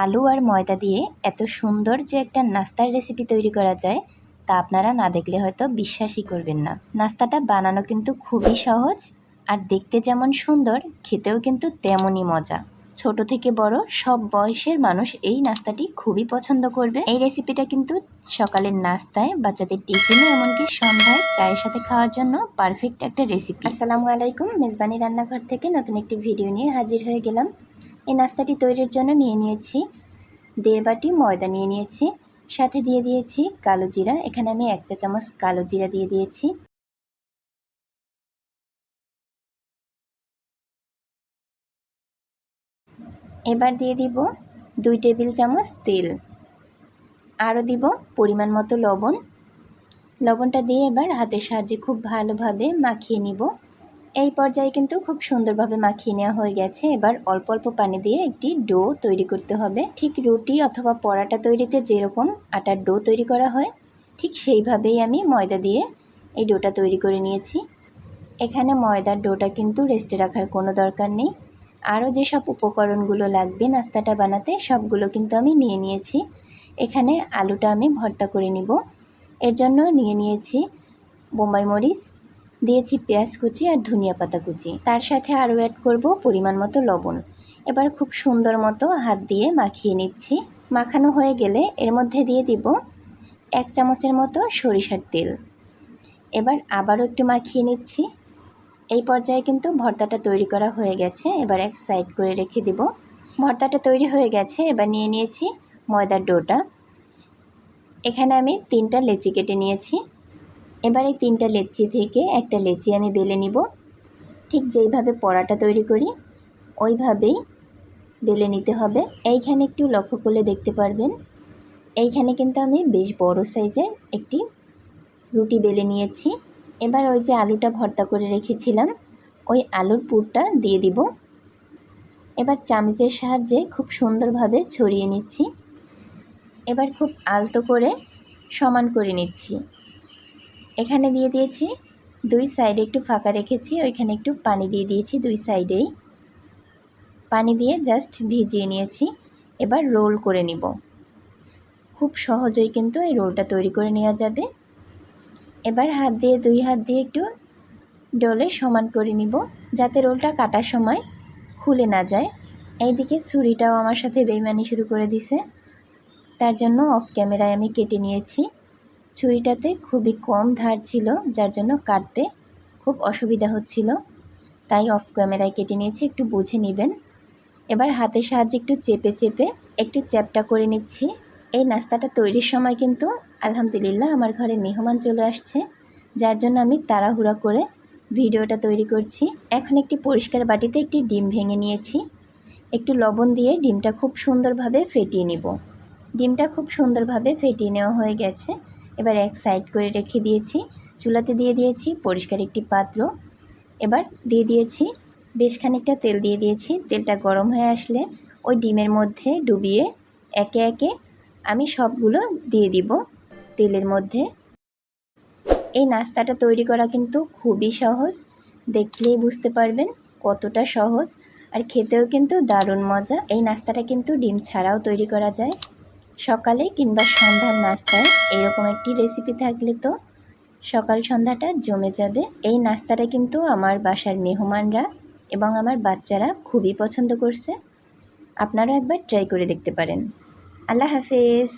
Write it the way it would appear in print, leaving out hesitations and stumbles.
আলু আর ময়দা দিয়ে এত সুন্দর যে একটা নাস্তার রেসিপি তৈরি করা যায় তা আপনারা না দেখলে হয়তো বিশ্বাসই করবেন না। নাস্তাটা বানানো কিন্তু খুবই সহজ, আর দেখতে যেমন সুন্দর খেতেও কিন্তু তেমনই মজা। ছোট থেকে বড় সব বয়সের মানুষ এই নাস্তাটি খুবই পছন্দ করবে। এই রেসিপিটা কিন্তু সকালের নাস্তায়, বাচ্চাদের টিফিনে, এমনকি সন্ধ্যায় চায়ের সাথে খাওয়ার জন্য পারফেক্ট একটা রেসিপি। আসসালামু আলাইকুম, মেজবানি রান্নাঘর থেকে নতুন একটি ভিডিও নিয়ে হাজির হয়ে গেলাম। এই নাস্তাটি তৈরির জন্য নিয়ে নিয়েছি 1.5 বাটি ময়দা, নিয়ে নিয়েছি সাথে দিয়ে দিয়েছি কালো জিরা। এখানে আমি 1 চা চামচ কালো জিরা দিয়ে দিয়েছি। এবার দিয়ে দিব 2 টেবিল চামচ তেল, আরও দিব পরিমাণ মতো লবণ। লবণটা দিয়ে এবার হাতের সাহায্যে খুব ভালোভাবে মাখিয়ে নিব। এই পর্যায়ে কিন্তু খুব সুন্দরভাবে মাখিয়ে নেওয়া হয়ে গেছে। এবার অল্প অল্প পানি দিয়ে একটি ডো তৈরি করতে হবে। ঠিক রুটি অথবা পরাটা তৈরিতে যেরকম আটার ডো তৈরি করা হয়, ঠিক সেইভাবেই আমি ময়দা দিয়ে এই ডোটা তৈরি করে নিয়েছি। এখানে ময়দার ডোটা কিন্তু রেস্টে রাখার কোনো দরকার নেই। আরও যেসব উপকরণগুলো লাগবে নাস্তাটা বানাতে, সবগুলো কিন্তু আমি নিয়ে নিয়েছি। এখানে আলুটা আমি ভর্তা করে নিব। এর জন্য নিয়ে নিয়েছি বোম্বাই মরিচ, দিয়েছি পেঁয়াজ কুচি আর ধনিয়া পাতা কুচি। তার সাথে আরও অ্যাড করব পরিমাণ মতো লবণ। এবার খুব সুন্দর মতো হাত দিয়ে মাখিয়ে নিচ্ছি। মাখানো হয়ে গেলে এর মধ্যে দিয়ে দিব 1 চামচের মতো সরিষার তেল। এবার আবারও একটু মাখিয়ে নিচ্ছি। এই পর্যায়ে কিন্তু ভর্তাটা তৈরি করা হয়ে গেছে। এবার এক সাইড করে রেখে দিব। ভর্তাটা তৈরি হয়ে গেছে। এবার নিয়ে নিয়েছি ময়দার ডোটা। এখানে আমি 3টা লেচি কেটে নিয়েছি। এবার এই 3টা লেচি থেকে একটা লেচি আমি বেলে নিব। ঠিক যেইভাবে পরাটা তৈরি করি ওইভাবেই বেলে নিতে হবে। এইখানে একটু লক্ষ্য করলে দেখতে পারবেন, এইখানে কিন্তু আমি বেশ বড় সাইজের একটি রুটি বেলে নিয়েছি। এবার ওই যে আলুটা ভর্তা করে রেখেছিলাম, ওই আলুর পুরটা দিয়ে দিব। এবার চামচের সাহায্যে খুব সুন্দরভাবে ছড়িয়ে নিচ্ছি। এবার খুব আলতো করে সমান করে নিচ্ছি। এখানে দিয়ে দিয়েছি 2 সাইডে একটু ফাঁকা রেখেছি, ওইখানে একটু পানি দিয়ে দিয়েছি 2 সাইডেই। পানি দিয়ে জাস্ট ভিজিয়ে নিয়েছি। এবার রোল করে নিব। খুব সহজেই কিন্তু এই রোলটা তৈরি করে নেওয়া যাবে। এবার দুই হাত দিয়ে একটু ডোলে সমান করে নিব, যাতে রোলটা কাটার সময় খুলে না যায়। এইদিকে ছুরিটাও আমার সাথে বেইমানি শুরু করে দিছে, তার জন্য অফ ক্যামেরায় আমি কেটে নিয়েছি। ছুরিটাতে খুবই কম ধার ছিল, যার জন্য কাটতে খুব অসুবিধা হচ্ছিল, তাই অফ ক্যামেরায় কেটে নিয়েছি। একটু বুঝে নেবেন। এবার হাতের সাহায্যে একটু চেপে চেপে একটু চ্যাপটা করে নিচ্ছি। এই নাস্তাটা তৈরির সময় কিন্তু আলহামদুলিল্লাহ আমার ঘরে মেহমান চলে আসছে, যার জন্য আমি তাড়াহুড়া করে ভিডিওটা তৈরি করছি। এখন একটি পরিষ্কার বাটিতে একটি ডিম ভেঙে নিয়েছি। একটু লবণ দিয়ে ডিমটা খুব সুন্দরভাবে ফেটিয়ে নিব। ডিমটা খুব সুন্দরভাবে ফেটিয়ে নেওয়া হয়ে গেছে। এবার এক সাইড করে রেখে দিয়েছি। চুলাতে দিয়ে দিয়েছি পরিষ্কার একটি পাত্র। এবার দিয়ে দিয়েছি বেশ খানিকটা তেল দিয়ে দিয়েছি। তেলটা গরম হয়ে আসলে ওই ডিমের মধ্যে ডুবিয়ে একে একে আমি সবগুলো দিয়ে দিব তেলের মধ্যে। এই নাস্তাটা তৈরি করা কিন্তু খুবই সহজ, দেখলেই বুঝতে পারবেন কতটা সহজ, আর খেতেও কিন্তু দারুণ মজা। এই নাস্তাটা কিন্তু ডিম ছাড়াও তৈরি করা যায়। সকালে কিংবা সন্ধ্যার নাস্তায় এরকম একটি রেসিপি থাকলে তো সকাল সন্ধ্যাটা জমে যাবে। এই নাস্তাটা কিন্তু আমার বাসার মেহমানরা এবং আমার বাচ্চারা খুবই পছন্দ করছে। আপনারা একবার ট্রাই করে দেখতে পারেন। আল্লাহ হাফেজ।